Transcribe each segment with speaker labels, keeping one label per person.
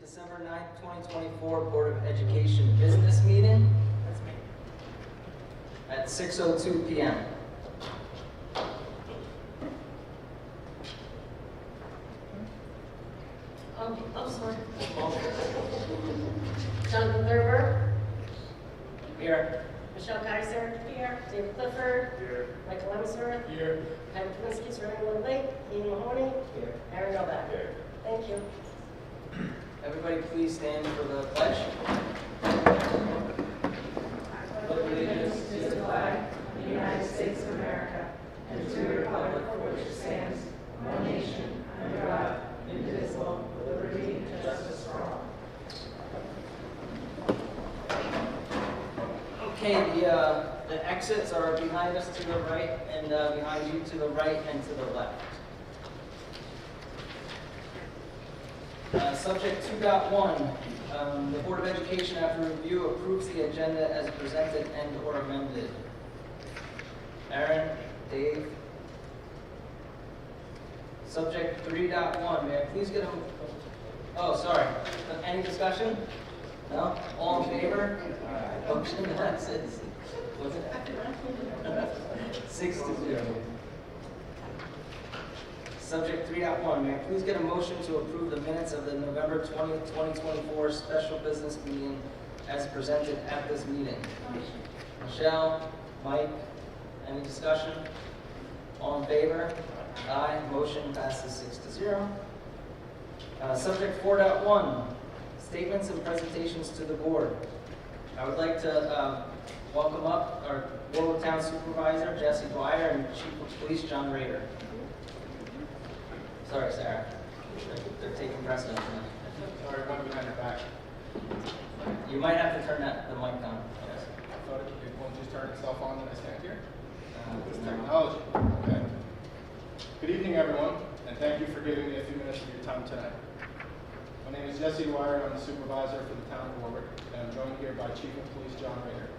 Speaker 1: December 9th, 2024 Board of Education Business Meeting. That's me. At 6:02 p.m.
Speaker 2: I'm sorry. Jonathan Thurber.
Speaker 1: Here.
Speaker 2: Michelle Kaiser. Here. David Clifford.
Speaker 1: Here.
Speaker 2: Michael Emser.
Speaker 1: Here.
Speaker 2: Pam Kaminsky, surrounding Little Lake. Ian Mahoney.
Speaker 1: Here.
Speaker 2: Aaron Novak.
Speaker 1: Here.
Speaker 2: Thank you.
Speaker 1: Everybody please stand for the pledge.
Speaker 2: Pledge allegiance to the flag of the United States of America and to the republic for which it stands, one nation, under God, indivisible, with liberty and justice for all.
Speaker 1: Okay, the exits are behind us to the right and behind you to the right and to the left. Subject 2.1, the Board of Education, after review, approves the agenda as presented and or amended. Aaron, Dave. Subject 3.1, may I please get a, oh, sorry, any discussion? No? All in favor? Motion passes. Was it? 6-0. Subject 3.1, may I please get a motion to approve the minutes of the November 20th, 2024 special business meeting as presented at this meeting? Michelle, Mike, any discussion? All in favor? Aye. Motion passes 6-0. Subject 4.1, statements and presentations to the board. I would like to welcome up our Warwick Town Supervisor, Jesse Dwyer, and Chief of Police, John Rader. Sorry, Sarah. They're taking precedence now.
Speaker 3: Sorry, one behind your back.
Speaker 1: You might have to turn the mic on. Yes.
Speaker 3: I thought it won't just turn itself on when I stand here. It's
Speaker 1: No.
Speaker 3: technology. Okay. Good evening, everyone, and thank you for giving me a few minutes of your time tonight. My name is Jesse Dwyer. I'm the supervisor for the town of Warwick, and I'm joined here by Chief of Police John Rader.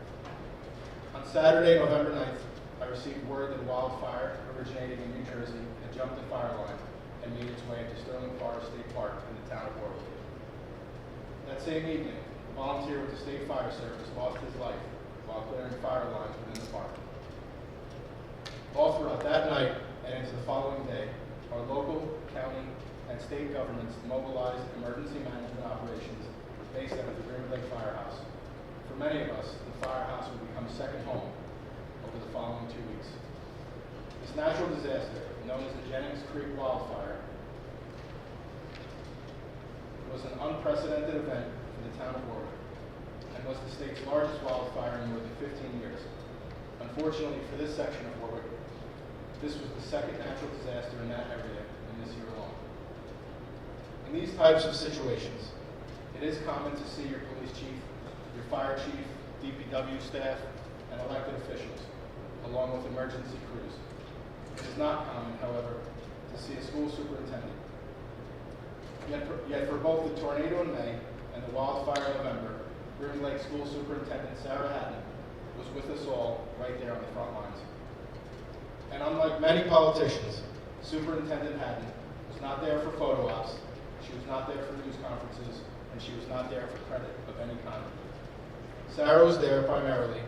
Speaker 3: On Saturday, November 9th, I received word that a wildfire originating in New Jersey had jumped the fire line and made its way into Sterling Forest State Park in the town of Warwick. That same evening, a volunteer with the State Fire Service lost his life while clearing fire lines within the park. All throughout that night and into the following day, our local, county, and state governments mobilized emergency management operations based out of the Green Lake Firehouse. For many of us, the firehouse would become second home over the following 2 weeks. This natural disaster, known as the Jennings Creek wildfire, was an unprecedented event for the town of Warwick and was the state's largest wildfire in more than 15 years. Unfortunately for this section of Warwick, this was the second natural disaster in that area in this year alone. In these types of situations, it is common to see your police chief, your fire chief, DPW staff, and elected officials, along with emergency crews. It is not common, however, to see a school superintendent. Yet for both the tornado in May and the wildfire in November, Green Lake School Superintendent Sarah Hatton was with us all right there on the front lines. And unlike many politicians, Superintendent Hatton was not there for photo ops, she was not there for news conferences, and she was not there for credit of any kind. Sarah was there primarily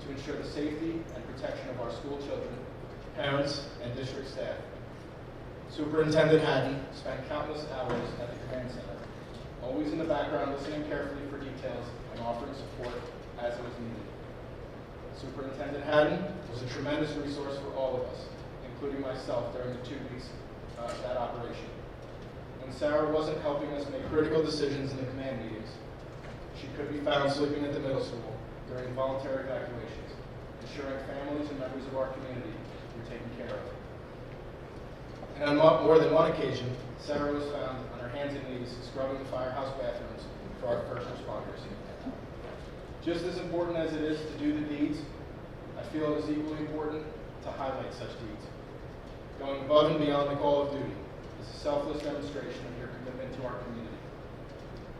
Speaker 3: to ensure the safety and protection of our school children, parents, and district staff. Superintendent Hatton spent countless hours at the command center, always in the background listening carefully for details and offering support as it was needed. Superintendent Hatton was a tremendous resource for all of us, including myself during the 2 weeks of that operation. When Sarah wasn't helping us make critical decisions in the command meetings, she could be found sleeping at the middle school during voluntary evacuations, ensuring families and members of our community were taken care of. And on more than one occasion, Sarah was found on her hands and knees scrubbing the firehouse bathrooms for our first responders. Just as important as it is to do the deeds, I feel it is equally important to highlight such deeds. Going above and beyond the call of duty is a selfless demonstration of your commitment to our community.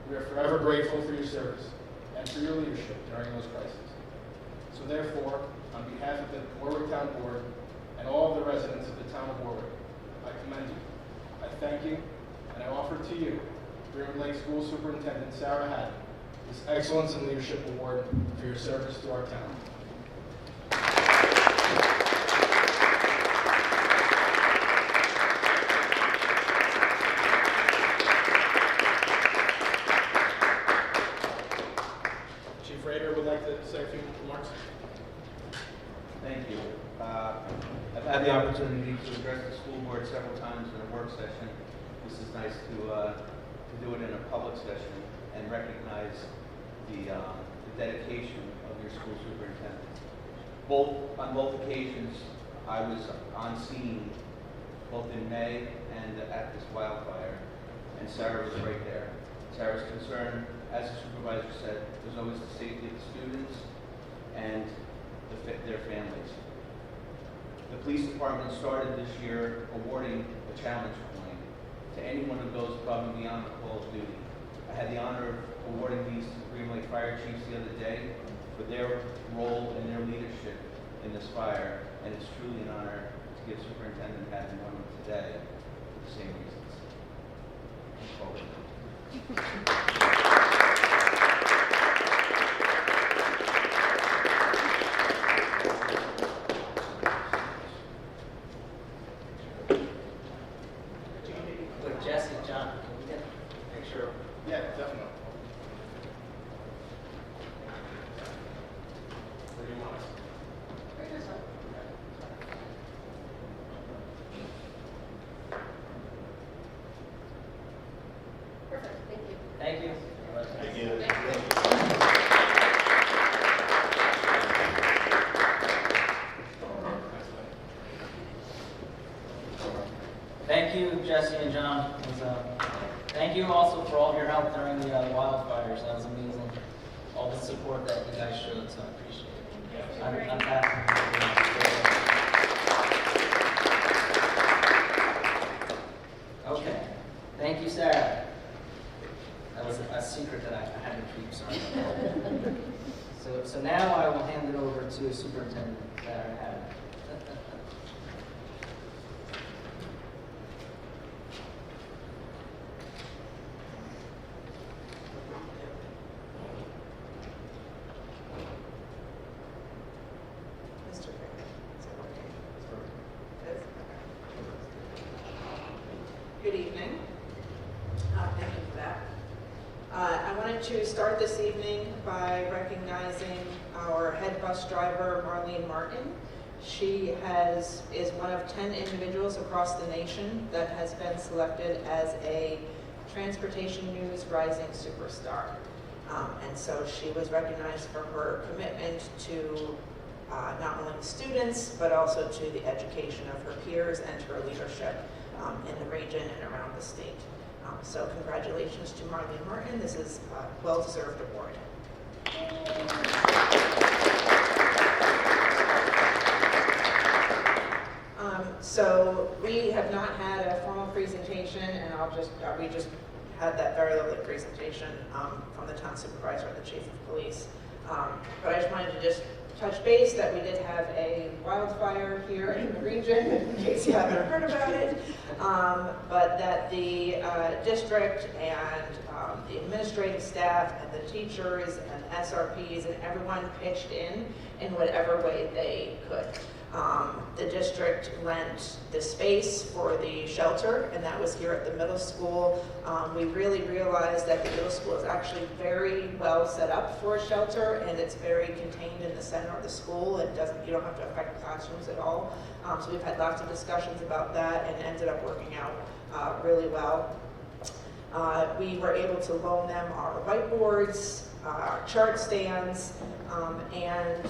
Speaker 3: We are forever grateful for your service and for your leadership during those crises. So therefore, on behalf of the Warwick Town Board and all of the residents of the town of Warwick, I commend you, I thank you, and I offer to you Green Lake School Superintendent Sarah Haddon this Excellence in Leadership Award for your service to our town. Chief Rader would like to say a few remarks.
Speaker 4: Thank you. I've had the opportunity to address the school board several times in a work session. This is nice to do it in a public session and recognize the dedication of your school superintendent. On both occasions, I was on scene, both in May and at this wildfire, and Sarah was right there. Sarah's concern, as the supervisor said, was always the safety of the students and their families. The police department started this year awarding a challenge coin to anyone who goes above and beyond the call of duty. I had the honor of awarding these to the Green Lake Fire Chiefs the other day for their role and their leadership in this fire, and it's truly an honor to give Superintendent Haddon one of them today for the same reasons.
Speaker 1: Wait, Jesse, John, can we get a picture?
Speaker 3: Yeah, definitely. Where do you want us?
Speaker 2: Perfect, thank you.
Speaker 1: Thank you.
Speaker 3: Thank you.
Speaker 1: Thank you, Jesse and John. It was, thank you also for all of your help during the wildfires. That was amazing. All the support that you guys showed, so I appreciate it. I'm happy. Okay. Thank you, Sarah. That was a secret that I had to keep. Sorry. So now I will hand it over to Superintendent Sarah Haddon.
Speaker 5: Mr. Baker, is it working? It is? Okay. Good evening. Thank you for that. I wanted to start this evening by recognizing our head bus driver, Marlene Martin. She is one of 10 individuals across the nation that has been selected as a Transportation News Rising Superstar. And so she was recognized for her commitment to not only the students, but also to the education of her peers and her leadership in the region and around the state. So congratulations to Marlene Martin. This is a well-deserved award. So we have not had a formal presentation, and we just had that very lovely presentation from the town supervisor and the chief of police. But I just wanted to touch base that we did have a wildfire here in the region, in case you haven't heard about it, but that the district and the administrative staff and the teachers and SRPs and everyone pitched in whatever way they could. The district lent the space for the shelter, and that was here at the middle school. We really realized that the middle school is actually very well set up for a shelter, and it's very contained in the center of the school. You don't have to affect classrooms at all. So we've had lots of discussions about that, and it ended up working out really well. We were able to loan them our whiteboards, our chart stands, and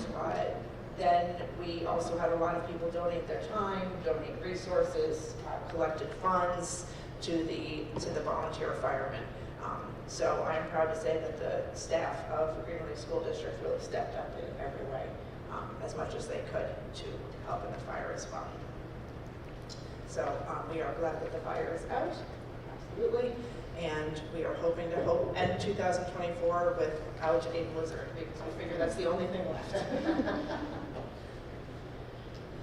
Speaker 5: then we also had a lot of people donate their time, donate resources, collected funds to the volunteer firemen. So I'm proud to say that the staff of the Green Lake School District really stepped up in every way, as much as they could, to help in the fire as well. So we are glad that the fire is out, absolutely, and we are hoping to end 2024 without a blizzard, because we figure that's the only thing left.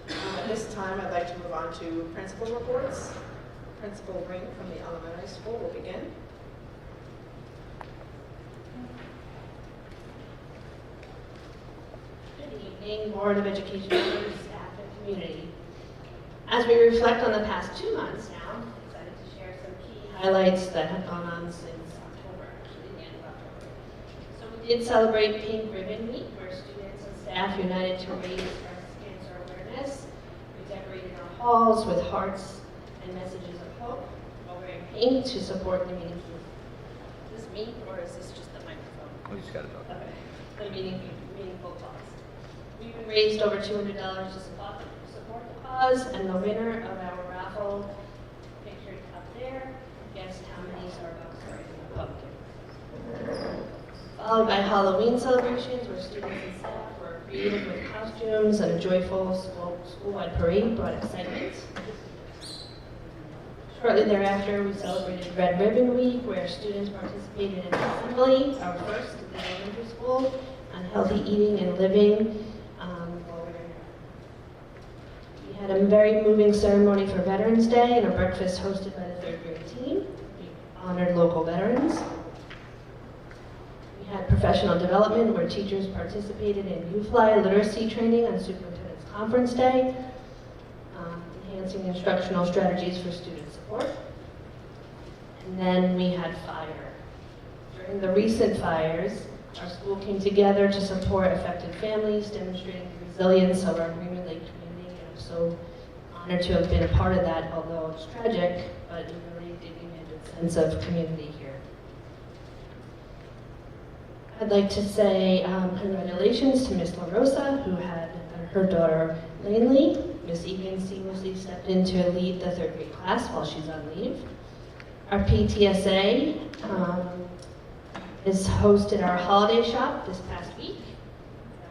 Speaker 5: At this time, I'd like to move on to principal reports. Principal Ring from the elementary school will begin.
Speaker 2: King Board of Education members, staff, and community. As we reflect on the past 2 months now, I'm excited to share some key highlights that have gone on since October, actually the end of October. So we did celebrate Pink Ribbon Week, where students and staff united to raise breast cancer awareness. We decorated our halls with hearts and messages of hope while wearing pink to support the meaningful. Is this me or is this just the microphone?
Speaker 4: We just got to talk.
Speaker 2: Okay, the meaningful cause. We raised over $200 to support the cause, and the winner of our raffle, pictured up there, guessed how many Starbucks are in the pumpkin. Followed by Halloween celebrations, where students and staff were creative with costumes, and a joyful school-wide parade brought excitement. Shortly thereafter, we celebrated Red Ribbon Week, where students participated in assembly, our first at the elementary school, on healthy eating and living. We had a very moving ceremony for Veterans Day and a breakfast hosted by the 3rd grade team. We honored local veterans. We had professional development, where teachers participated in UFly literacy training on Superintendent's Conference Day, enhancing instructional strategies for student support. And then we had fire. During the recent fires, our school came together to support affected families, demonstrating the resilience of our Greenwood Lake community. And I'm so honored to have been a part of that, although it's tragic, but it really did give me a good sense of community here. I'd like to say congratulations to Miss LaRosa, who had her daughter Lanely. Miss Egan seamlessly stepped in to lead the 3rd grade class while she's on leave. Our PTSA has hosted our holiday shop this past week.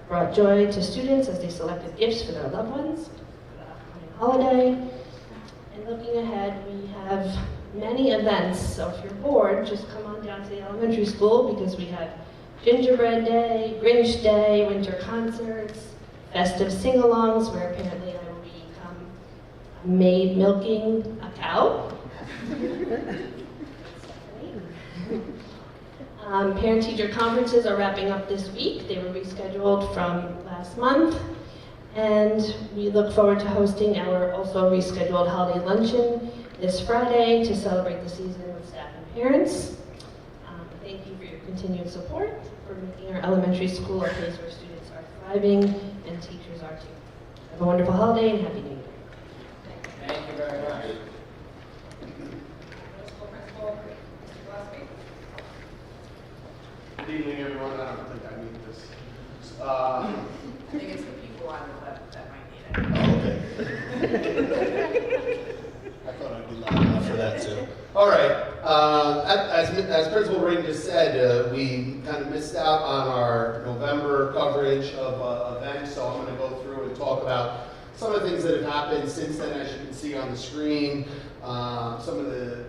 Speaker 2: Brought joy to students as they selected gifts for their loved ones for the upcoming holiday. And looking ahead, we have many events. So if you're bored, just come on down to the elementary school, because we have Gingerbread Day, Grinch Day, winter concerts, festive sing-alongs, where apparently I will become a maid milking a cow. Parent-teacher conferences are wrapping up this week. They were rescheduled from last month. And we look forward to hosting our also rescheduled holiday luncheon this Friday to celebrate the season with staff and parents. Thank you for your continued support, for making our elementary school a place where students are thriving and teachers are too. Have a wonderful holiday and Happy New Year.
Speaker 1: Thank you very much.
Speaker 3: Good evening, everyone. I don't think I need this.
Speaker 5: I think it's the people on the left that might need it.
Speaker 3: Okay. I thought I'd be loud enough for that too. All right. As Principal Ring just said, we kind of missed out on our November coverage of events, so I'm going to go through and talk about some of the things that have happened since then, as you can see on the screen. Some of the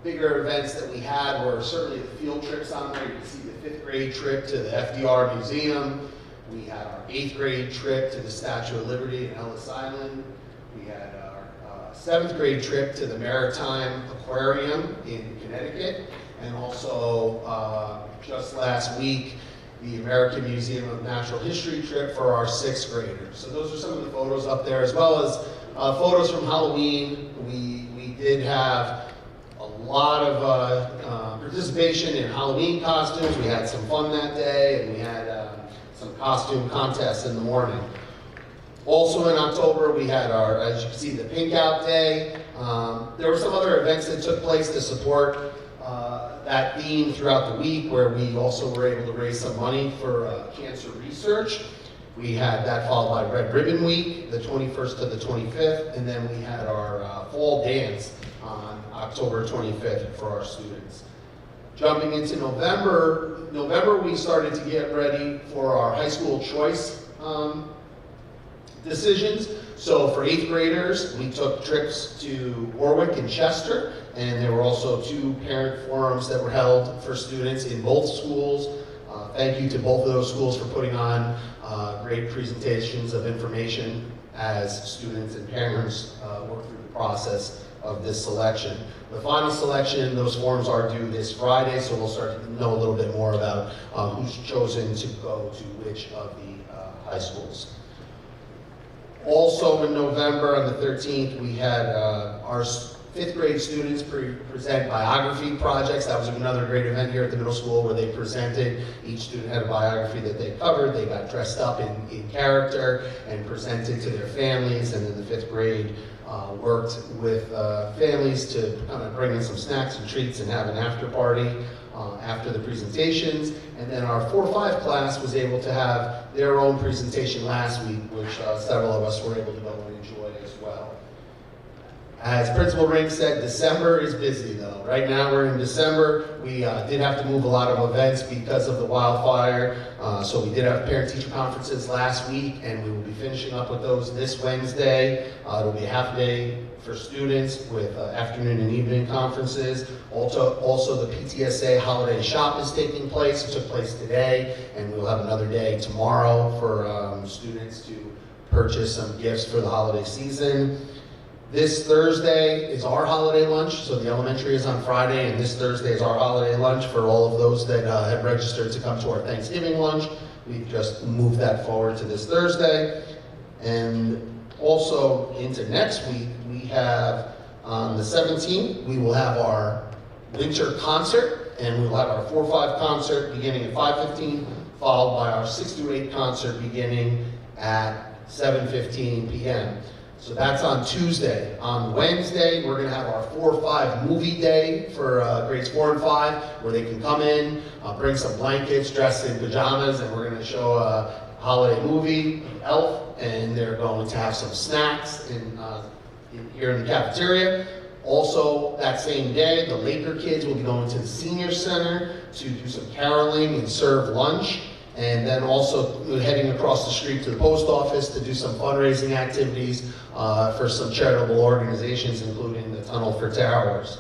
Speaker 3: bigger events that we had were certainly the field trips on there. You can see the 5th grade trip to the FDR Museum. We had our 8th grade trip to the Statue of Liberty in Ellis Island. We had our 7th grade trip to the Maritime Aquarium in Connecticut. And also, just last week, the American Museum of Natural History trip for our 6th graders. So those are some of the photos up there, as well as photos from Halloween. We did have a lot of participation in Halloween costumes. We had some fun that day, and we had some costume contests in the morning. Also in October, we had our, as you can see, the Pink Out Day. There were some other events that took place to support that theme throughout the week, where we also were able to raise some money for cancer research. We had that followed by Red Ribbon Week, the 21st to the 25th, and then we had our fall dance on October 25th for our students. Jumping into November we started to get ready for our high school choice decisions. So for 8th graders, we took trips to Warwick and Chester, and there were also 2 parent forums that were held for students in both schools. Thank you to both of those schools for putting on great presentations of information as students and parents work through the process of this selection. The final selection, those forms are due this Friday, so we'll start to know a little bit more about who's chosen to go to which of the
Speaker 6: high schools. Also in November, on the 13th, we had our 5th grade students present biography projects. That was another great event here at the middle school where they presented. Each student had a biography that they covered. They got dressed up in character and presented to their families. And then the 5th grade worked with families to kind of bring in some snacks and treats and have an after party after the presentations. And then our 4-5 class was able to have their own presentation last week, which several of us were able to go and enjoy as well. As Principal Ring said, December is busy though. Right now we're in December. We did have to move a lot of events because of the wildfire. So we did have parent-teacher conferences last week, and we will be finishing up with those this Wednesday. It'll be a half day for students with afternoon and evening conferences. Also the PTSA holiday shop is taking place. It took place today, and we'll have another day tomorrow for students to purchase some gifts for the holiday season. This Thursday is our holiday lunch, so the elementary is on Friday, and this Thursday is our holiday lunch for all of those that have registered to come to our Thanksgiving lunch. We've just moved that forward to this Thursday. And also into next week, we have on the 17th, we will have our winter concert, and we will have our 4-5 concert beginning at 5:15, followed by our 6-8 concert beginning at 7:15 p.m. So that's on Tuesday. On Wednesday, we're gonna have our 4-5 movie day for grades 4 and 5, where they can come in, bring some blankets, dress in pajamas, and we're gonna show a holiday movie, Elf, and they're going to have some snacks here in the cafeteria. Also, that same day, the Laker kids will be going to the senior center to do some caroling and serve lunch. And then also heading across the street to the post office to do some fundraising activities for some charitable organizations, including the Tunnel for Towers.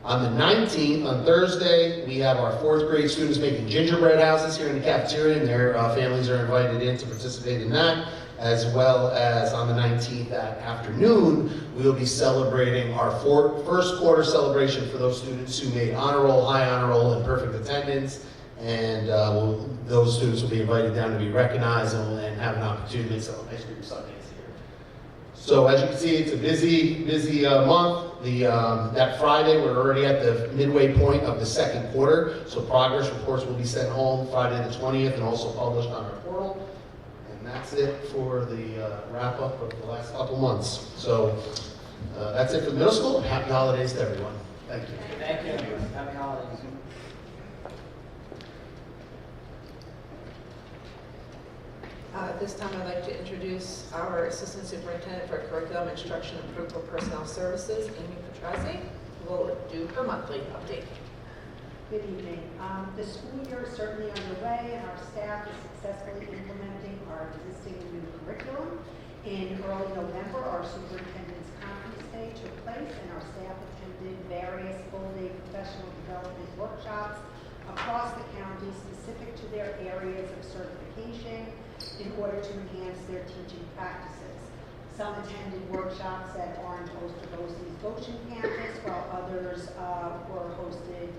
Speaker 6: On the 19th, on Thursday, we have our 4th grade students making gingerbread houses here in the cafeteria, and their families are invited in to participate in that. As well as on the 19th that afternoon, we will be celebrating our first quarter celebration for those students who made honor roll, high honor roll, and perfect attendance. And those students will be invited down to be recognized and have an opportunity to make some ice cream sundaes here. So as you can see, it's a busy month. That Friday, we're already at the midway point of the 2nd quarter. So progress reports will be sent home Friday the 20th and also published on our portal. And that's it for the wrap up of the last couple months. So that's it for the middle school. Happy holidays to everyone. Thank you.
Speaker 1: Thank you. Happy holidays.
Speaker 5: At this time, I'd like to introduce our Assistant Superintendent for Curriculum, Instruction, and Critical Personnel Services, Amy Petrozzi, who will do her monthly update.
Speaker 7: Good evening. The school year is certainly underway, and our staff is successfully implementing our existing new curriculum. In early November, our superintendent's conference day took place, and our staff attended various full-day professional development workshops across the county specific to their areas of certification in order to enhance their teaching practices. Some attended workshops at Orange Osterbosi's Goshen campus, while others were hosted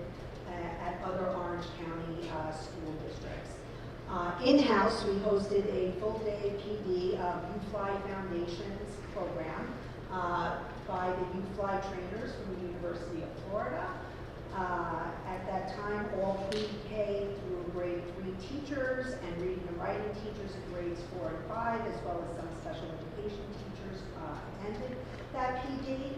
Speaker 7: at other Orange County school districts. In-house, we hosted a full-day PD of U-Fly Foundations program by the U-Fly trainers from the University of Florida. At that time, all pre-K through grade 3 teachers and reading and writing teachers in grades 4 and 5, as well as some special education teachers attended that PD.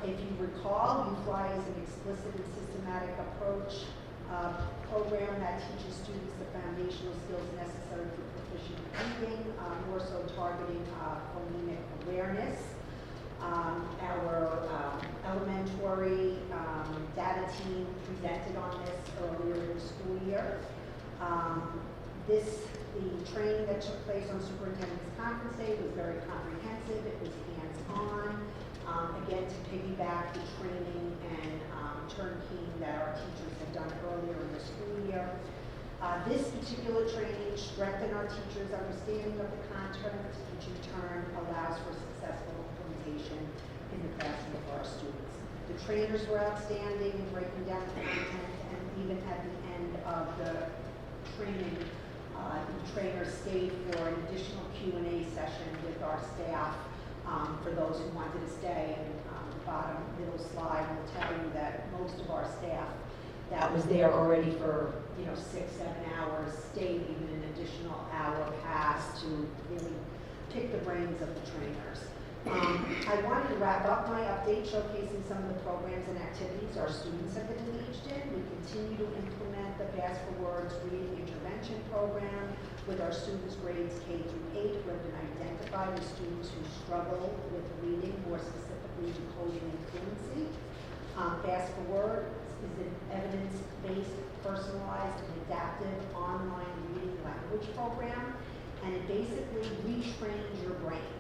Speaker 7: If you recall, U-Fly is an explicit and systematic approach program that teaches students the foundational skills necessary for proficient reading, more so targeting phonemic awareness. Our elementary data team presented on this earlier in the school year. The training that took place on Superintendent's Conference Day was very comprehensive. It was hands-on. Again, to piggyback the training and turnkeying that our teachers had done earlier in the school year. This particular training strengthened our teachers' understanding of the content, which in turn allows for successful implementation in the classroom for our students. The trainers were outstanding in breaking down the content, and even at the end of the training, The trainer stayed for an additional Q&A session with our staff for those who wanted to stay. And the bottom middle slide will tell you that most of our staff that was there already for 6-7 hours stayed even an additional hour past to really pick the brains of the trainers. I wanted to wrap up my update showcasing some of the programs and activities our students have been engaged in. We continue to implement the Fast for Words reading intervention program with our students grades K through 8, who have been identified as students who struggle with reading, more specifically decoding and fluency. Fast for Words is an evidence-based, personalized, and adaptive online reading language program, and it basically retrains your brain.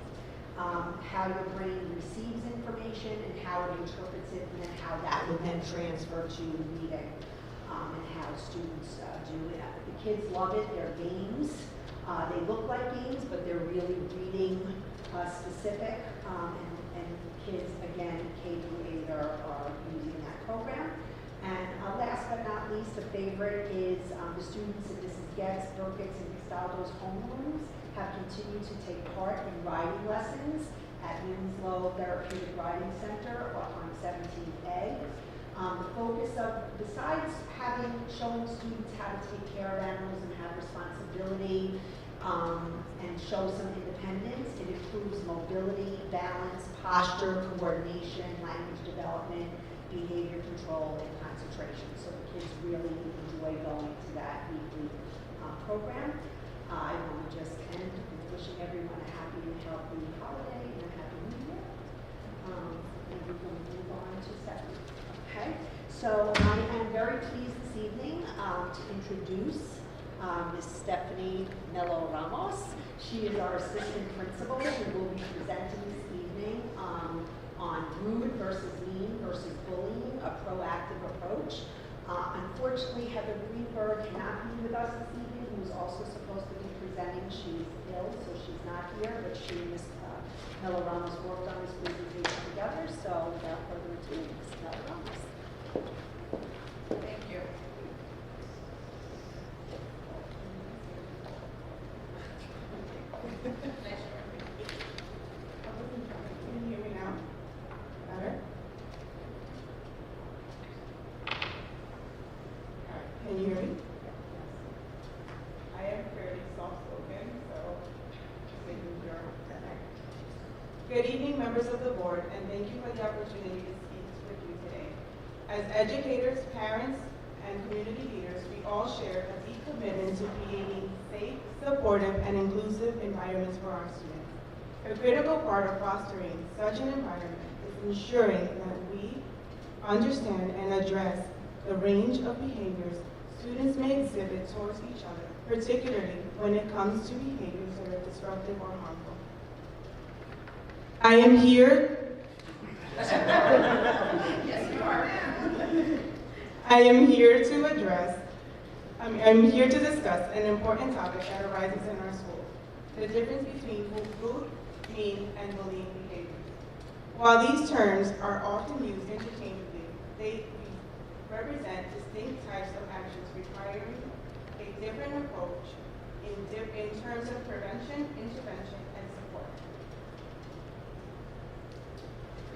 Speaker 7: How your brain receives information and how it interprets it, and then how that would then transfer to reading, and how students do it. The kids love it. They're games. They look like games, but they're really reading specific. And kids, again, K through 8 are using that program. And last but not least, a favorite is the students in Mrs. Getz, Burkett's, and Castaldo's homerooms have continued to take part in riding lessons at Winslow Therapeutic Riding Center on 17A. The focus of, besides showing students how to take care of animals and have responsibility and show some independence, it improves mobility, balance, posture, coordination, language development, behavior control, and concentration. So the kids really enjoy going to that weekly program. I want to just end with wishing everyone a happy and healthy holiday and a happy new year. And we're going to move on to second. Okay, so I am very pleased this evening to introduce Ms. Stephanie Mello Ramos. She is our assistant principal who will be presenting this evening on rude versus mean versus bullying, a proactive approach. Unfortunately, Heather Greenberg cannot be with us this evening, who was also supposed to be presenting. She's ill, so she's not here, but she and Ms. Mello Ramos worked on this presentation together. So without further ado, Ms. Mello Ramos.
Speaker 8: Thank you. Can you hear me now? Better? Can you hear me? I am fairly soft-spoken, so just making sure. Good evening, members of the board, and thank you for the opportunity to speak with you today. As educators, parents, and community leaders, we all share a deep commitment to creating safe, supportive, and inclusive environments for our students. A critical part of fostering such an environment is ensuring that we understand and address the range of behaviors students may exhibit towards each other, particularly when it comes to behaviors that are disruptive or harmful. I am here. Yes, you are. I am here to address, I'm here to discuss an important topic that arises in our schools: the difference between rude, mean, and bullying behaviors. While these terms are often used interchangeably, they represent distinct types of actions requiring a different approach in terms of prevention, intervention, and support.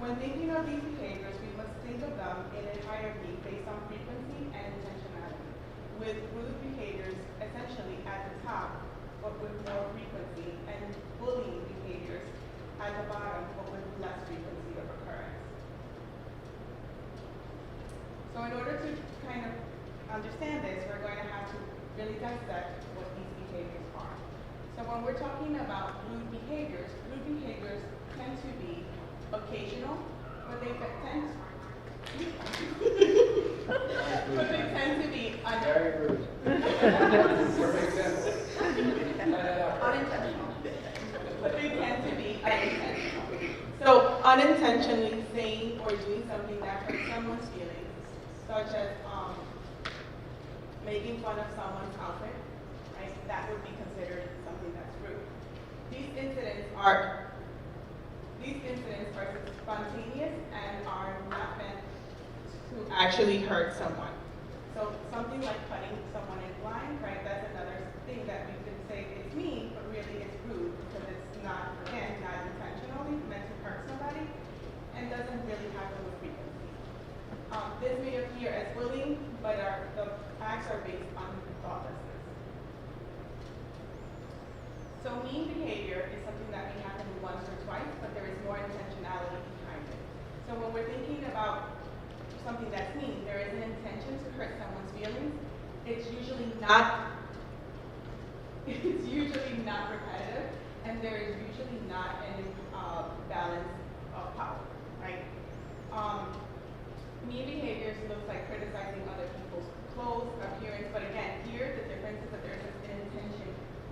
Speaker 8: When thinking of these behaviors, we must think of them in a hierarchy based on frequency and intentionality, with rude behaviors essentially at the top, but with more frequency, and bullying behaviors at the bottom, but with less frequency of occurrence. So in order to kind of understand this, we're going to have to really dissect what these behaviors are. So when we're talking about rude behaviors tend to be occasional, but they tend to be
Speaker 1: Very rude.
Speaker 8: unintentional. But they tend to be unintentional. So unintentionally saying or doing something that hurts someone's feelings, such as making fun of someone's outfit, right? That would be considered something that's rude. These incidents are spontaneous and are not meant to actually hurt someone. So something like cutting someone in blind, right? That's another thing that we behavior is something that may happen once or twice, but there is more intentionality behind it. So when we're thinking about something that's mean, there is an intention to hurt someone's feelings. It's usually not repetitive, and there is usually not an balance of power, right? Mean behaviors looks like criticizing other people's clothes, appearance, but again, here the difference is that there's an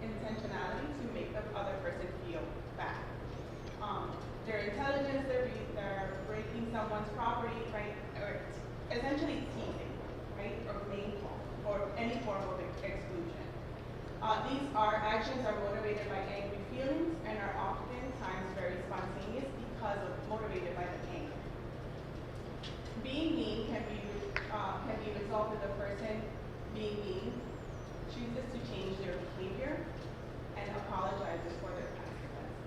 Speaker 8: intentionality to make the other person feel bad. Their intelligence, they're breaking someone's property, right? Or essentially teasing, right? Or name calling, or any form of exclusion. These actions are motivated by angry feelings and are oftentimes very spontaneous because of motivated by the anger. Being mean can be a result of the person being mean chooses to change their behavior and apologizes for their past offenses.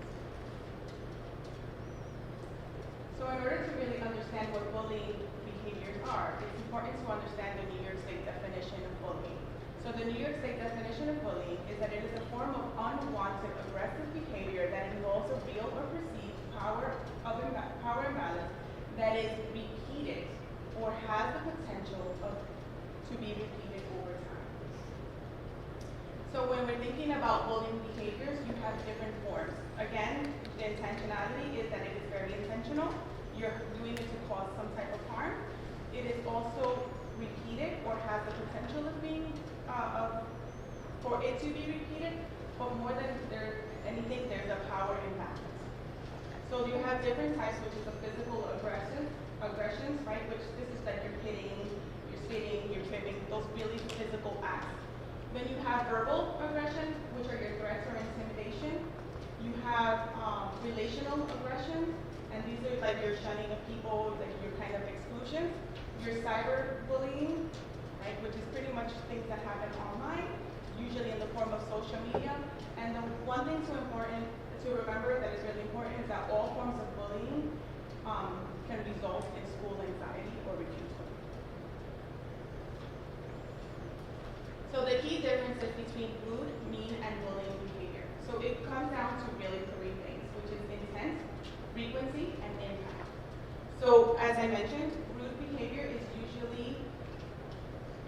Speaker 8: So in order to really understand what bullying behaviors are, it's important to understand the New York State definition of bullying. So the New York State definition of bullying is that it is a form of unwanted aggressive behavior that involves a real or perceived power imbalance that is repeated or has the potential to be repeated over time. So when we're thinking about bullying behaviors, you have different forms. Again, the intentionality is that it is very intentional. You're doing it to cause some type of harm. It is also repeated or has the potential of being, for it to be repeated, but more than anything, there's a power imbalance. So you have different types, which is a physical aggressions, right? Which this is that you're hitting, you're spitting, you're tripping, those really physical acts. Then you have verbal aggression, which are your threats or intimidation. You have relational aggression, and these are like your shunning of people, like your kind of exclusion. Your cyberbullying, right, which is pretty much things that happen online, usually in the form of social media. And the one thing to remember that is really important is that all forms of bullying can result in school anxiety or refusal. So the key differences between rude, mean, and bullying behavior. So it comes down to really three things, which is intent, frequency, and impact. So as I mentioned, rude behavior is usually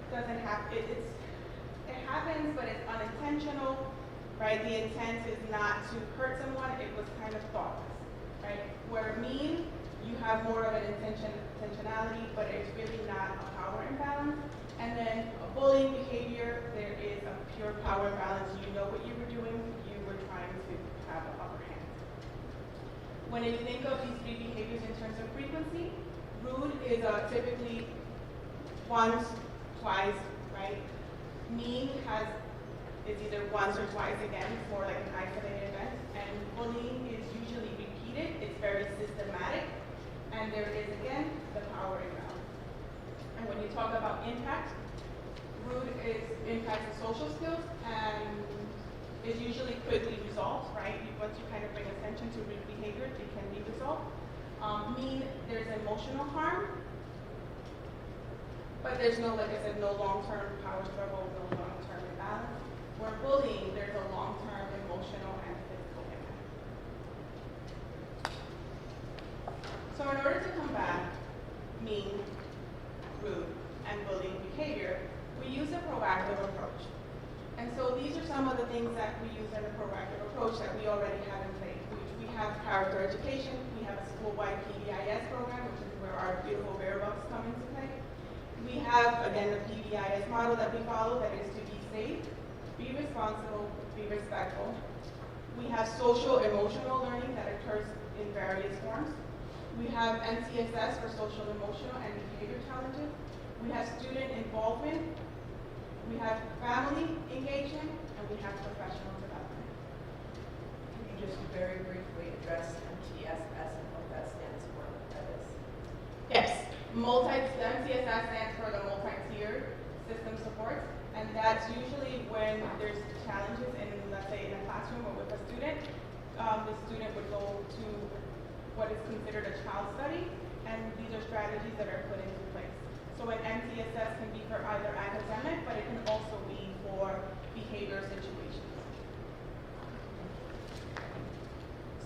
Speaker 8: doesn't have it happens, but it's unintentional, right? The intent is not to hurt someone; it was kind of thoughtless, right? Where mean, you have more of an intentionality, but it's really not a power imbalance. And then a bullying behavior, there is a pure power imbalance. You know what you were doing; you were trying to have an upper hand. When you think of these three behaviors in terms of frequency, rude is typically once, twice, right? Mean is either once or twice again for like an isolated event, and bullying is usually repeated. It's very systematic, and there is again the power imbalance. And when you talk about impact, rude impacts the social skills and is usually quickly resolved, right? Once you kind of bring attention to rude behavior, it can be resolved. Mean, there's emotional harm, but there's no, like I said, no long-term power struggle, no long-term imbalance. Where bullying, there's a long-term emotional and physical impact. So in order to combat mean, rude, and bullying behavior, we use a proactive approach. And so these are some of the things that we use in a proactive approach that we already have in place. We have character education, we have a school-wide PBIS program, which is where our beautiful bear bucks come into play. We have, again, the PBIS model that we follow that is to be safe, be responsible, be respectful. We have social emotional learning that occurs in various forms. We have MTSS for social emotional and behavior challenges. We have student involvement. We have family engagement, and we have professional development.
Speaker 5: Can you just very briefly address MTSS and what that stands for? What that is?
Speaker 8: Yes, MTSS stands for the multi-tiered system supports, and that's usually when there's challenges in, let's say, in a classroom or with a student. The student would go to what is considered a child study, and these are strategies that are put into place. So an MTSS can be for either academic, but it can also be for behavior situations.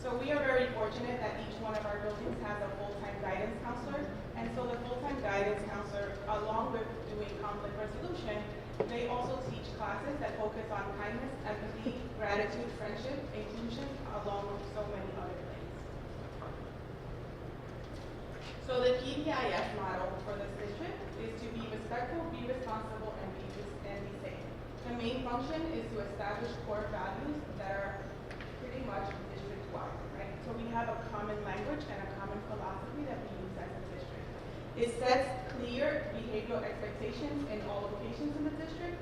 Speaker 8: So we are very fortunate that each one of our buildings has a full-time guidance counselor. And so the full-time guidance counselor, along with doing conflict resolution, they also teach classes that focus on kindness, empathy, gratitude, friendship, inclusion, along with so many other things. So the PDIF model for this district is to be respectful, be responsible, and be safe. The main function is to establish core values that are pretty much district-wide, right? So we have a common language and a common philosophy that we use as a district. It sets clear behavioral expectations in all locations in the district,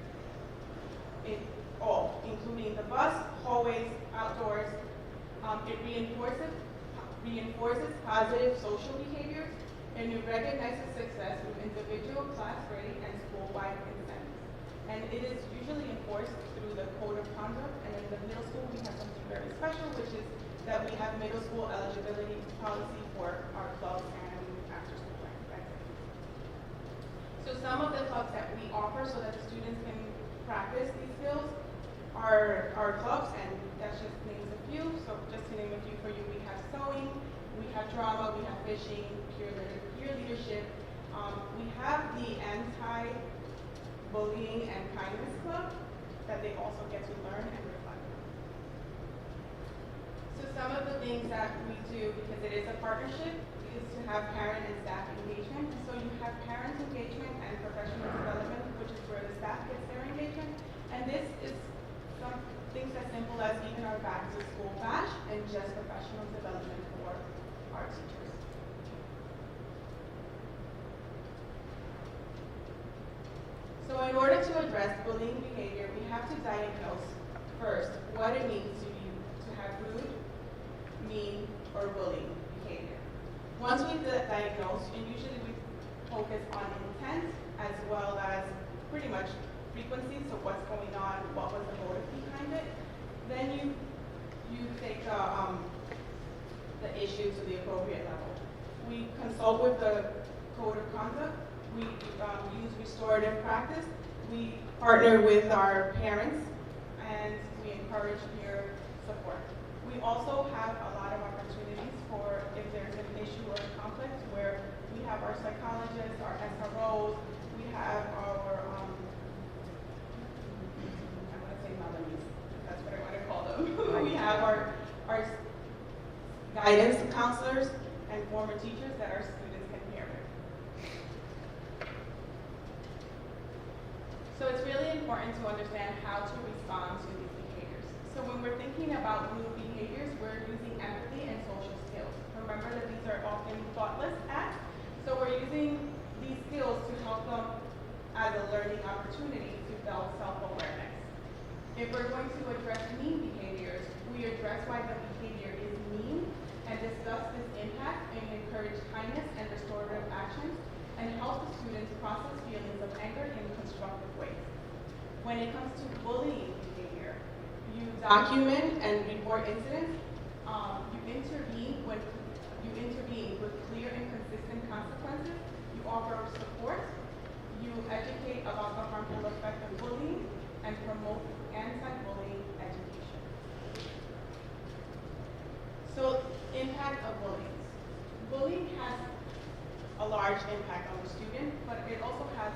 Speaker 8: including the bus, hallways, outdoors. It reinforces positive social behaviors, and it recognizes success through individual, class grade, and school-wide incentives. And it is usually enforced through the code of conduct, and in the middle school we have something very special, which is that we have middle school eligibility policy for our clubs and after-school activities. So some of the clubs that we offer so that the students can practice these skills are our clubs, and that's just names a few. So just to name a few for you, we have sewing, we have drama, we have fishing, peer leadership. We have the anti-bullying and kindness club that they also get to learn and reflect on. So some of the things that we do, because it is a partnership, is to have parent and staff engagement. So you have parent engagement and professional development, which is where the staff gets their engagement. And this is some things as simple as even our back to school bash and just professional development for our teachers. So in order to address bullying behavior, we have to diagnose first what it means to have rude, mean, or bullying behavior. Once we diagnose, and usually we focus on intent as well as pretty much frequency, so what's going on, what was the motive behind it, then you take the issue to the appropriate level. We consult with the code of conduct. We use restorative practice. We partner with our parents, and we encourage peer support. We also have a lot of opportunities for if there's an issue or a conflict where we have our psychologists, our SROs, we have our, I'm going to say mothers, that's what I want to call them. We have our guidance counselors and former teachers that our students can pair with. So it's really important to understand how to respond to these behaviors. So when we're thinking about new behaviors, we're using empathy and social skills. Remember that these are often thoughtless acts, so we're using these skills to help them as a learning opportunity to develop self-awareness. If we're going to address mean behaviors, we address why the behavior is mean and discuss this impact and encourage kindness and restorative actions and help the students process feelings of anger in constructive ways. When it comes to bullying behavior, you document and report incidents. You intervene with clear and consistent consequences. You offer support. You educate about the harmful effect of bullying and promote anti-bullying education. So, impact of bullying. Bullying has a large impact on the student, but it also has,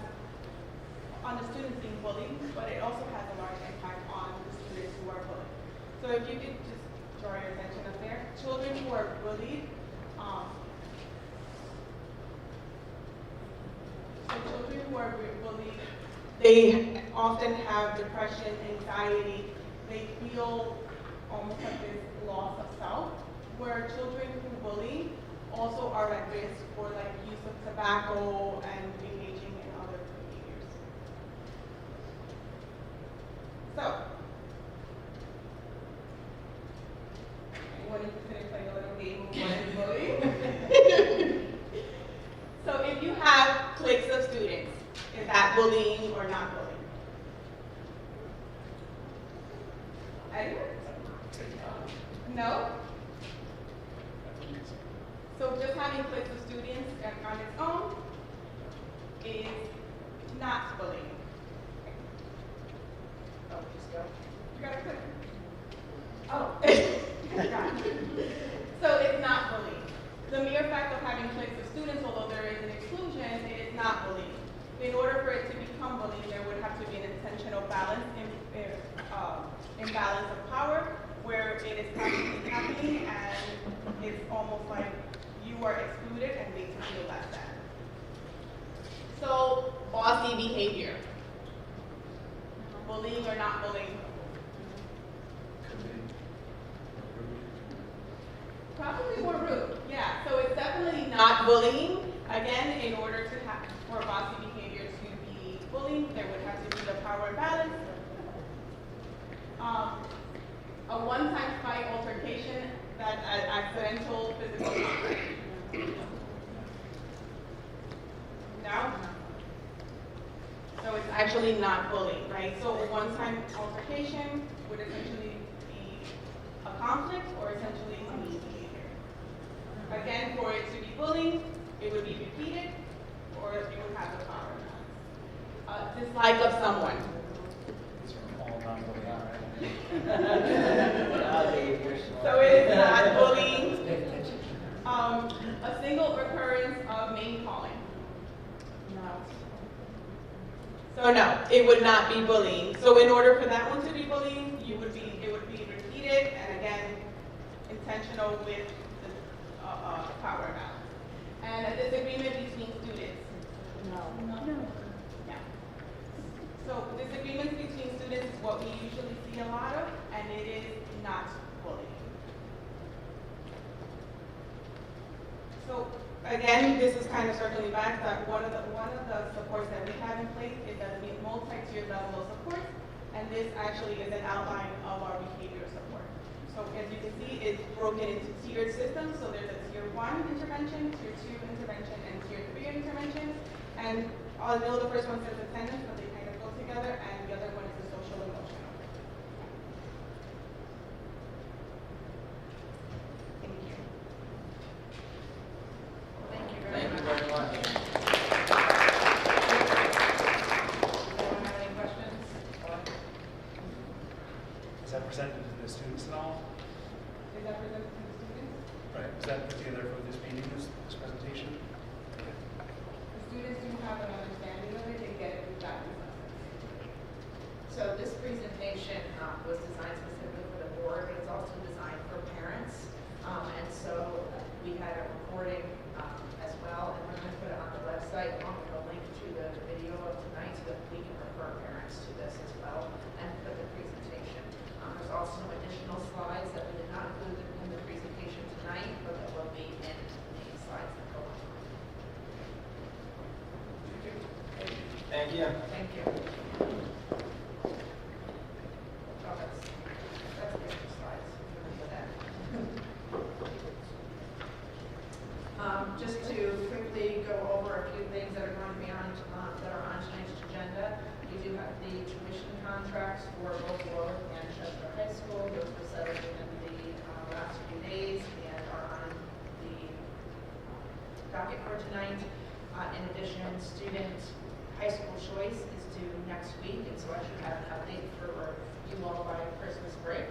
Speaker 8: on the students being bullied, but it also has a large impact on the students who are bullied. So if you could just draw your attention up there. Children who are bullied, they often have depression, anxiety, they feel almost like this loss of self, where children who bully also are at risk for like use of tobacco and engaging in other behaviors. So, anyone is going to play a little game of what is bullying? So if you have cliques of students, is that bullying or not bullying? Anyone? No? So just having cliques of students on its own is not bullying. Oh, just go. You got a click. Oh. So it's not bullying. The mere fact of having cliques of students, although there is an exclusion, it is not bullying. In order for it to become bullying, there would have to be an intentional imbalance of power, where it is constantly happening and it's almost like you are excluded and made to feel less than. So, bossy behavior. Bullying or not bullying? Probably more rude, yeah. So it's definitely not bullying. Again, in order to have for bossy behavior to be bullying, there would have to be the power imbalance. A one-time fight altercation, that accidental physical contact. No? So it's actually not bullying, right? So a one-time altercation would essentially be a conflict or essentially a mean behavior. Again, for it to be bullying, it would be repeated or it would have the power imbalance. Dislike of someone. So it is not bullying. A single recurrence of name calling. No. So no, it would not be bullying. So in order for that one to be bullying, it would be repeated and again intentional with the power imbalance. And a disagreement between students. No. Yeah. So disagreements between students is what we usually see a lot of, and it is not bullying. So again, this is kind of circling back that one of the supports that we have in place is that we have multi-tiered level of support, and this actually is an outline of our behavior support. So as you can see, it's broken into tiered systems. So there's a tier 1 intervention, tier 2 intervention, and tier 3 intervention. And I know the first one says attendance, but they kind of go together, and the other one is the social emotional. Thank you.
Speaker 5: Thank you
Speaker 1: Thank
Speaker 5: very
Speaker 1: you
Speaker 5: much.
Speaker 1: very much.
Speaker 5: Anyone have any questions?
Speaker 9: Is that presented to the students at all?
Speaker 8: Is that presented to the students?
Speaker 9: Right, is that put together for this meeting, this presentation?
Speaker 8: The students do have an understanding of it, they get it through guidance lessons.
Speaker 5: So this presentation was designed specifically for the board, but it's also designed for parents. And so we had a recording as well, and we're going to put it on the website along with a link to the video of tonight so that we can refer parents to this as well and put the presentation. There's also some additional slides that we did not include in the presentation tonight, but that will be in the slides that go on.
Speaker 1: Thank you.
Speaker 5: Thank you. Oh, that's the extra slides. Remember that. Just to quickly go over a few things that are going to be on, that are on tonight's agenda. We do have the tuition contracts for both Warwick and Chester High School. Those were settled within the last few days and are on the docket for tonight. In addition, student high school choice is due next week, and so I should have an update for you all by Christmas break,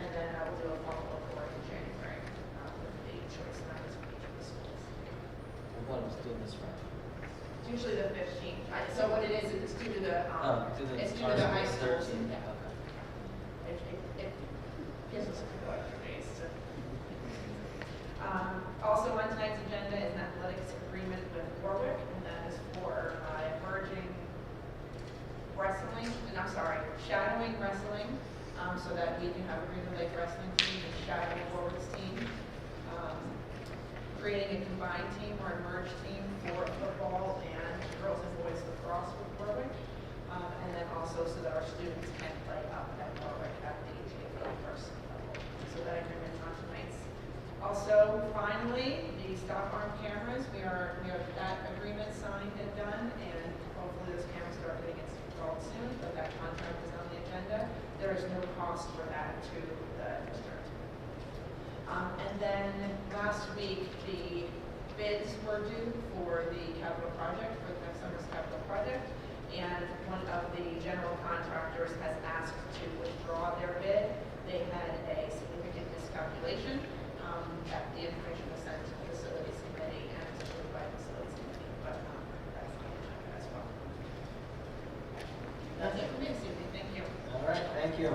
Speaker 5: and then I will do a follow-up for in January with the choice numbers for each of the schools.
Speaker 1: I thought it was doing this right.
Speaker 5: It's usually the 15th. So what it is it's due to the it's due to the high schools. Yeah. It gives us a couple extra days to. Also on tonight's agenda is an athletics agreement with Warwick, and that is for emerging wrestling, and I'm sorry, shadowing wrestling, so that we can have a Green Lake wrestling team and shadow Warwick's team. Creating a combined team or a merged team for football and girls and boys lacrosse with Warwick, and then also so that our students can play up at Warwick at the JV first level. So that agreement's on tonight's. Also, finally, the stop arm cameras. We are that agreement signed and done, and hopefully those cameras start getting installed soon. But that contract is on the agenda. There is no cost for that to the district. And then last week, the bids were due for the capital project, for the next summer's capital project, and one of the general contractors has asked to withdraw their bid. They had a significant calculation. That the information was sent to the facilities committee and it's approved by the facilities committee, but that's the agenda as well. That's it for me this evening, thank you.
Speaker 1: All right, thank you.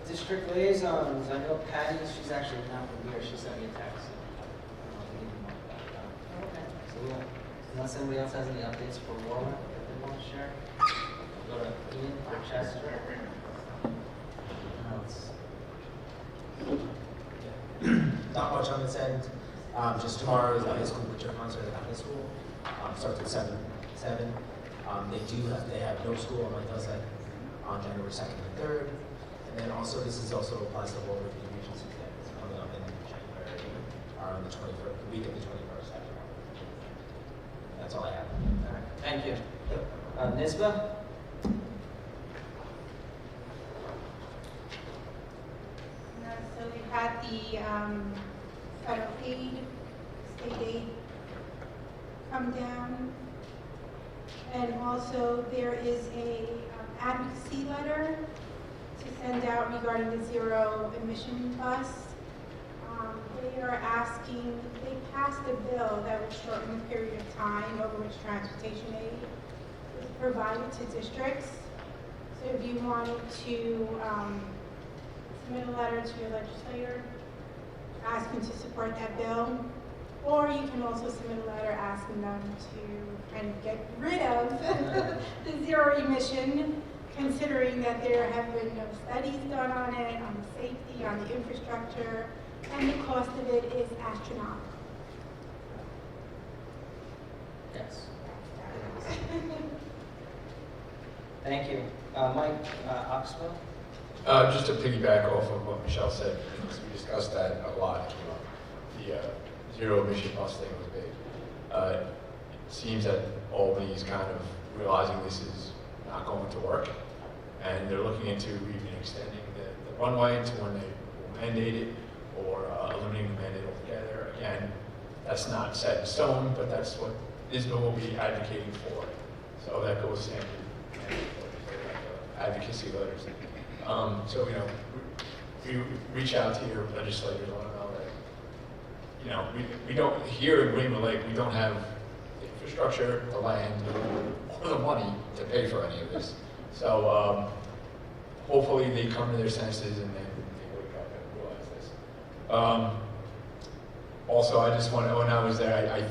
Speaker 1: District liaisons, I know Patty, she's actually not here, she sent me a text.
Speaker 5: Okay.
Speaker 1: So unless anybody else has any updates for Warwick that they want to share, we'll go to Ian or Chester.
Speaker 10: Not much on this end. Just tomorrow is the high school winter concert at the high school. Starts at 7. They have no school on Lyndhurst on January 2nd and 3rd. And then also, this is also applies to all of the regions that's coming up in January, on the 21st, the week of the 21st. That's all I have.
Speaker 1: All right, thank you. NISBA?
Speaker 2: So we've had the federal aid, state aid come down. And also there is a advocacy letter to send out regarding the zero emission bus. They are asking, they passed a bill that would shorten the period of time over which transportation aid is provided to districts. So if you wanted to submit a letter to your legislator asking to support that bill, or you can also submit a letter asking them to kind of get rid of the zero emission, considering that there have been no studies done on it, on the safety, on the infrastructure, and the cost of it is astronomical.
Speaker 1: Yes. Thank you. Mike Oxwell?
Speaker 11: Just to piggyback off of what Michelle said, because we discussed that a lot. The zero emission bus thing was big. It seems that Albany is kind of realizing this is not going to work, and they're looking into even extending the runway to when they will mandate it, or eliminating the mandate altogether. Again, that's not set in stone, but that's what ISBA will be advocating for. So that goes hand in hand with advocacy letters. So, we reach out to your legislators, let them know that, we don't, here in Greenwood Lake, we don't have the infrastructure, the land, or the money to pay for any of this. So, hopefully they come to their senses and they wake up and realize this. Also, I just want to, when I was there,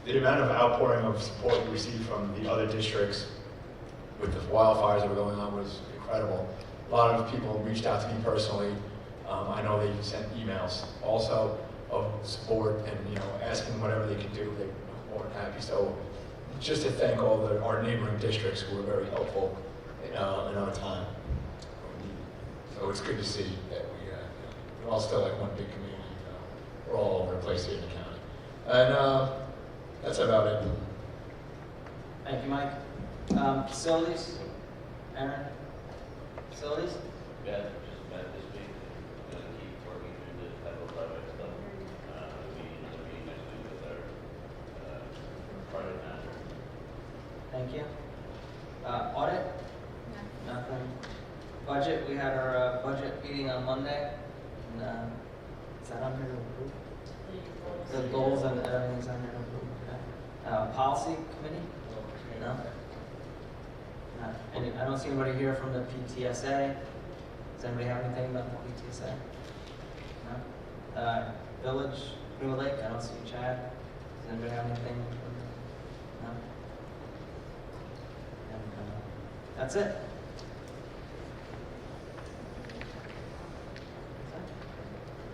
Speaker 11: the amount of outpouring of support we received from the other districts with the wildfires that were going on was incredible. A lot of people reached out to me personally. I know they sent emails also of support and asking whatever they could do. They were more than happy. So just to thank all our neighboring districts who were very helpful in our time. So it's good to see that we're all still like one big community. We're all over the place here in the county. And that's about it.
Speaker 1: Thank you, Mike. Facilities? Aaron? Facilities?
Speaker 12: Yeah, just met this week. We're going to keep working through the federal project stuff. We'll be in the meeting next week with our project manager.
Speaker 1: Thank you. Audit? Nothing. Budget, we had our budget meeting on Monday. And, is that on here to approve? The goals and everything's on here to approve. Okay. Policy committee? No? I don't see anybody here from the PTSA. Does anybody have anything about the PTSA? No? Village, Greenwood Lake, I don't see Chad. Does anybody have anything? No? And, that's it.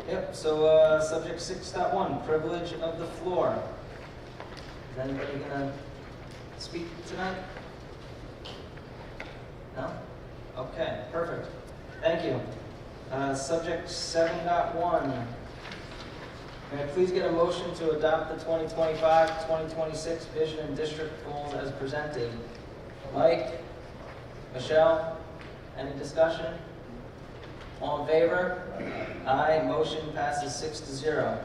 Speaker 1: Yep, so subject 6.1, privilege of the floor. Is anybody gonna speak tonight? No? Okay, perfect. Thank you. Subject 7.1. May I please get a motion to adopt the 2025-2026 vision and district goals as presented? Mike? Michelle? Any discussion? All in favor? Aye. Motion passes 6-0.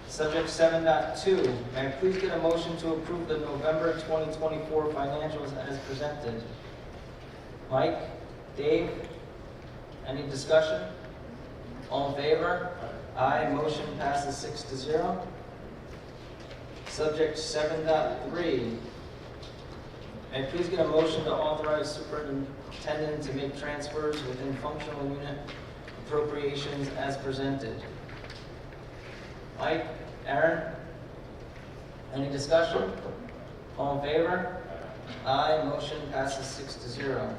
Speaker 1: Subject 7.2. May I please get a motion to approve the November 2024 financials as presented? Mike? Dave? Any discussion? All in favor? Aye. Motion passes 6-0. Subject 7.3. May I please get a motion to authorize superintendent to make transfers within functional unit appropriations as presented? Mike? Aaron? Any discussion? All in favor? Aye. Motion passes 6-0.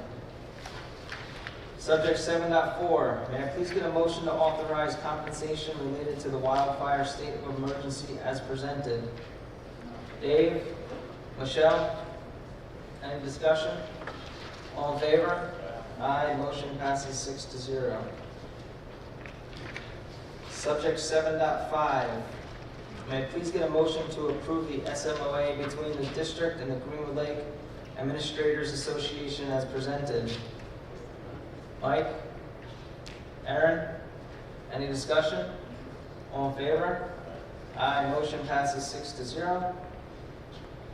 Speaker 1: Subject 7.4, may I please get a motion to authorize compensation related to the wildfire state of emergency as presented? Dave? Michelle? Any discussion? All in favor? Aye. Motion passes 6-0. Subject 7.5, may I please get a motion to approve the SMOA between the district and the Greenwood Lake Administrators Association as presented? Mike? Aaron? Any discussion? All in favor? Aye. Motion passes 6-0.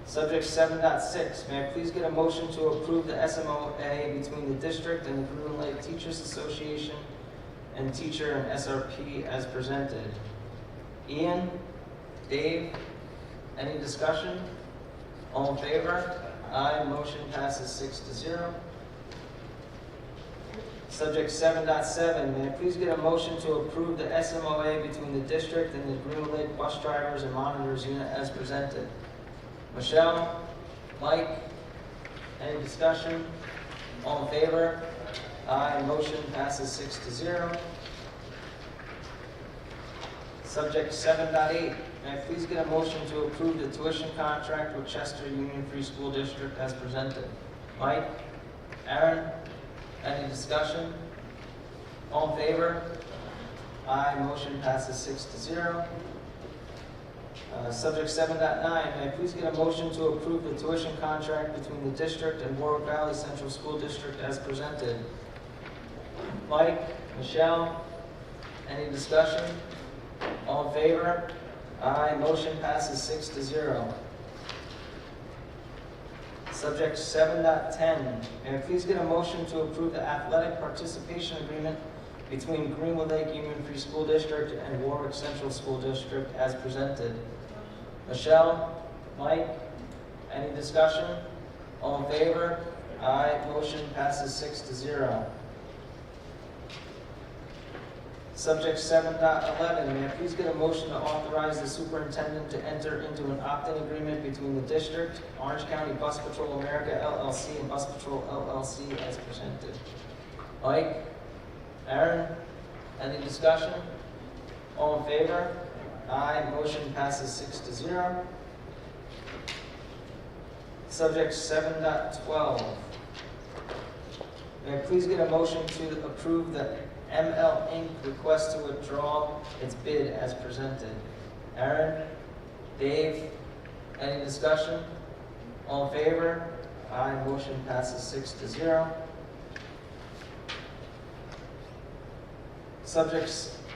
Speaker 1: Subject 7.6, may I please get a motion to approve the SMOA between the district and the Greenwood Lake Teachers Association and teacher and SRP as presented? Ian? Dave? Any discussion? All in favor? Aye. Motion passes 6-0. Subject 7.7, may I please get a motion to approve the SMOA between the district and the Greenwood Lake Bus Drivers and Monitors Unit as presented? Michelle? Mike? Any discussion? All in favor? Aye. Motion passes 6-0. Subject 7.8, may I please get a motion to approve the tuition contract with Chester Union Free School District as presented? Mike? Aaron? Any discussion? All in favor? Aye. Motion passes 6-0. Subject 7.9, may I please get a motion to approve the tuition contract between the district and Warwick Valley Central School District as presented? Mike? Michelle? Any discussion? All in favor? Aye. Motion passes 6-0. Subject 7.10, may I please get a motion to approve the athletic participation agreement between Greenwood Lake Union Free School District and Warwick Central School District as presented? Michelle? Mike? Any discussion? All in favor? Aye. Motion passes 6-0. Subject 7.11, may I please get a motion to authorize the superintendent to enter into an opt-in agreement between the district, Orange County Bus Patrol America LLC, and Bus Patrol LLC as presented? Mike? Aaron? Any discussion? All in favor? Aye. Motion passes 6-0. Subject 7.12, may I please get a motion to approve the ML Inc. request to withdraw its bid as presented? Aaron? Dave? Any discussion? All in favor? Aye. Motion passes 6-0. Subject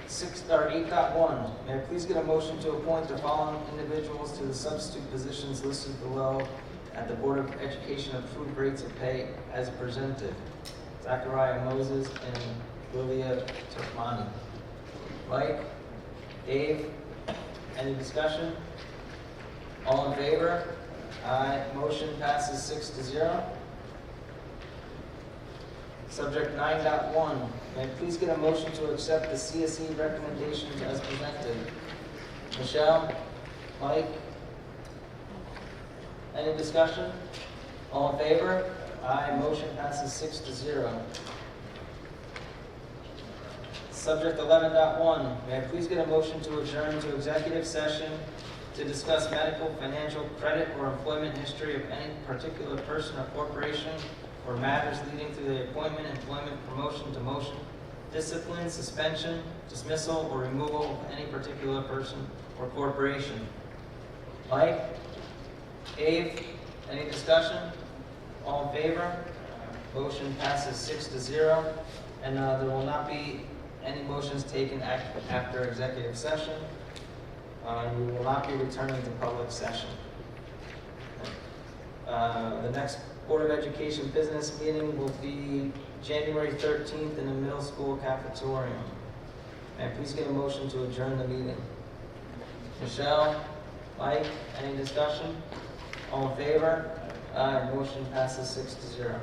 Speaker 1: 8.1, may I please get a motion to appoint the following individuals to the substitute positions listed below at the Board of Education approved rates of pay as presented? Zachariah Moses and Lilia Turkmani. Mike? Dave? Any discussion? All in favor? Aye. Motion passes 6-0. Subject 9.1, may I please get a motion to accept the CSE recommendations as presented? Michelle? Mike? Any discussion? All in favor? Aye. Motion passes 6-0. Subject 11.1, may I please get a motion to adjourn to executive session to discuss medical, financial, credit, or employment history of any particular person or corporation, or matters leading to the appointment, employment, promotion, demotion, discipline, suspension, dismissal, or removal of any particular person or corporation? Mike? Dave? Any discussion? All in favor? Motion passes 6-0, and there will not be any motions taken after executive session. We will not be returning to public session. The next Board of Education business meeting will be January 13th in the middle school cafetorium. May I please get a motion to adjourn the meeting? Michelle, Mike, any discussion? All in favor? Aye, motion passes 6-0.